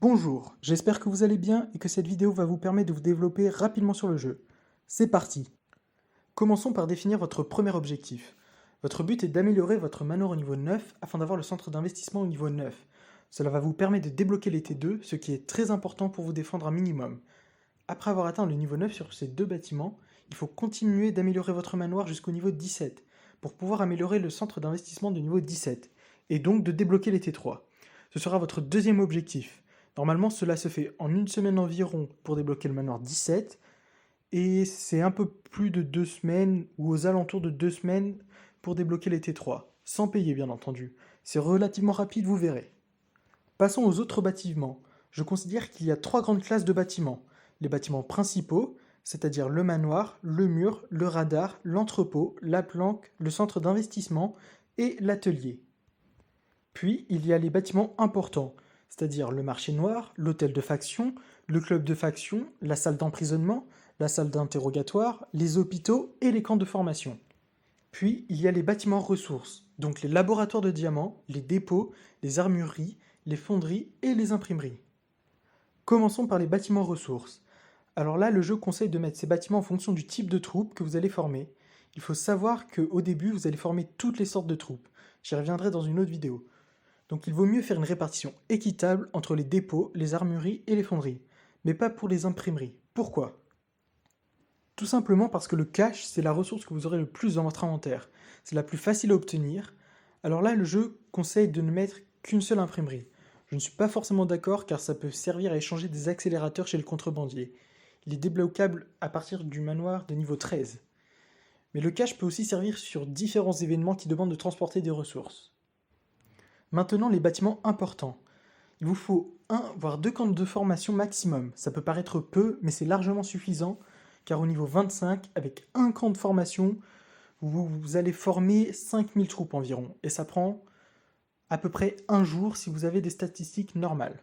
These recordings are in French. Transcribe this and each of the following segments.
Bonjour, j'espère que vous allez bien et que cette vidéo va vous permettre de vous développer rapidement sur le jeu. C'est parti! Commençons par définir votre premier objectif. Votre but est d'améliorer votre manoir au niveau 9 afin d'avoir le centre d'investissement au niveau 9. Cela va vous permettre de débloquer les T2, ce qui est très important pour vous défendre un minimum. Après avoir atteint le niveau 9 sur ces deux bâtiments, il faut continuer d'améliorer votre manoir jusqu'au niveau 17 pour pouvoir améliorer le centre d'investissement du niveau 17 et donc de débloquer les T3. Ce sera votre deuxième objectif. Normalement, cela se fait en une semaine environ pour débloquer le manoir 17, et c'est un peu plus de 2 semaines, ou aux alentours de 2 semaines, pour débloquer les T3, sans payer bien entendu. C'est relativement rapide, vous verrez. Passons aux autres bâtiments. Je considère qu'il y a 3 grandes classes de bâtiments. Les bâtiments principaux, c'est-à-dire le manoir, le mur, le radar, l'entrepôt, la planque, le centre d'investissement et l'atelier. Puis, il y a les bâtiments importants, c'est-à-dire le marché noir, l'hôtel de faction, le club de faction, la salle d'emprisonnement, la salle d'interrogatoire, les hôpitaux et les camps de formation. Puis, il y a les bâtiments ressources, donc les laboratoires de diamants, les dépôts, les armureries, les fonderies et les imprimeries. Commençons par les bâtiments ressources. Alors là, le jeu conseille de mettre ces bâtiments en fonction du type de troupe que vous allez former. Il faut savoir qu'au début, vous allez former toutes les sortes de troupes. J'y reviendrai dans une autre vidéo. Donc il vaut mieux faire une répartition équitable entre les dépôts, les armureries et les fonderies, mais pas pour les imprimeries. Pourquoi? Tout simplement parce que le cash, c'est la ressource que vous aurez le plus dans votre inventaire. C'est la plus facile à obtenir. Alors là, le jeu conseille de ne mettre qu'une seule imprimerie. Je ne suis pas forcément d'accord car ça peut servir à échanger des accélérateurs chez le contrebandier. Il est débloquable à partir du manoir de niveau 13. Mais le cash peut aussi servir sur différents événements qui demandent de transporter des ressources. Maintenant, les bâtiments importants. Il vous faut 1 voire 2 camps de formation maximum. Ça peut paraître peu, mais c'est largement suffisant, car au niveau 25, avec un camp de formation, vous allez former 5000 troupes environ, et ça prend à peu près un jour si vous avez des statistiques normales.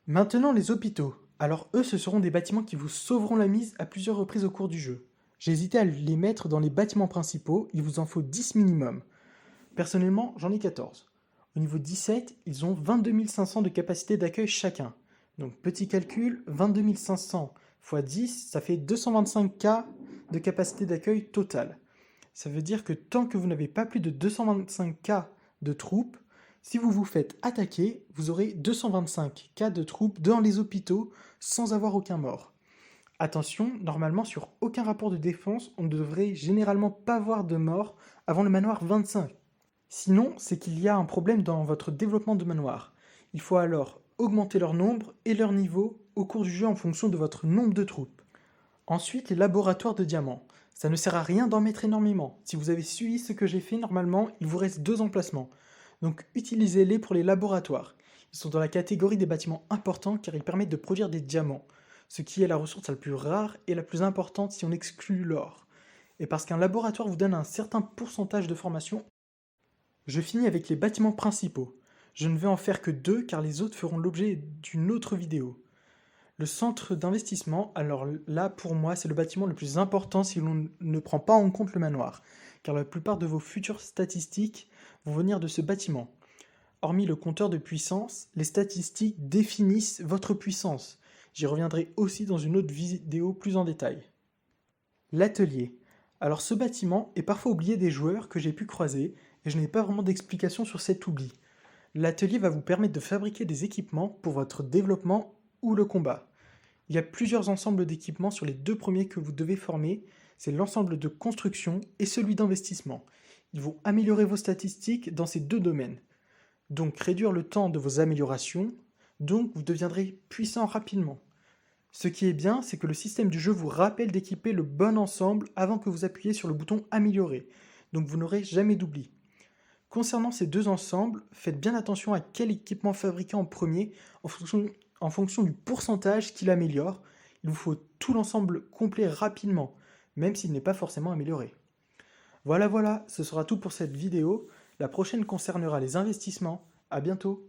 Maintenant, les hôpitaux. Alors eux, ce seront des bâtiments qui vous sauveront la mise à plusieurs reprises au cours du jeu. J'ai hésité à les mettre dans les bâtiments principaux, il vous en faut 10 minimum. Personnellement, j'en ai 14. Au niveau 17, ils ont 22 500 de capacité d'accueil chacun. Donc petit calcul, 22 500 x 10, ça fait 225K de capacité d'accueil totale. Ça veut dire que tant que vous n'avez pas plus de 225K de troupes, si vous vous faites attaquer, vous aurez 225K de troupes dans les hôpitaux sans avoir aucun mort. Attention, normalement sur aucun rapport de défense, on ne devrait généralement pas avoir de mort avant le manoir 25. Sinon, c'est qu'il y a un problème dans votre développement de manoir. Il faut alors augmenter leur nombre et leur niveau au cours du jeu en fonction de votre nombre de troupes. Ensuite, les laboratoires de diamants. Ça ne sert à rien d'en mettre énormément. Si vous avez suivi ce que j'ai fait, normalement, il vous reste 2 emplacements. Donc utilisez-les pour les laboratoires. Ils sont dans la catégorie des bâtiments importants car ils permettent de produire des diamants, ce qui est la ressource la plus rare et la plus importante si on exclut l'or. Et parce qu'un laboratoire vous donne un certain pourcentage de formation, je finis avec les bâtiments principaux. Je ne vais en faire que 2 car les autres feront l'objet d'une autre vidéo. Le centre d'investissement, alors là pour moi c'est le bâtiment le plus important si l'on ne prend pas en compte le manoir, car la plupart de vos futures statistiques vont venir de ce bâtiment. Hormis le compteur de puissance, les statistiques définissent votre puissance. J'y reviendrai aussi dans une autre vidéo plus en détail. L'atelier. Alors ce bâtiment est parfois oublié des joueurs que j'ai pu croiser, et je n'ai pas vraiment d'explication sur cet oubli. L'atelier va vous permettre de fabriquer des équipements pour votre développement ou le combat. Il y a plusieurs ensembles d'équipements sur les 2 premiers que vous devez former, c'est l'ensemble de construction et celui d'investissement. Ils vont améliorer vos statistiques dans ces 2 domaines. Donc réduire le temps de vos améliorations, donc vous deviendrez puissant rapidement. Ce qui est bien, c'est que le système du jeu vous rappelle d'équiper le bon ensemble avant que vous appuyiez sur le bouton améliorer, donc vous n'aurez jamais d'oubli. Concernant ces 2 ensembles, faites bien attention à quel équipement fabriquer en premier en fonction du pourcentage qu'il améliore. Il vous faut tout l'ensemble complet rapidement, même s'il n'est pas forcément amélioré. Voilà, ce sera tout pour cette vidéo. La prochaine concernera les investissements. À bientôt.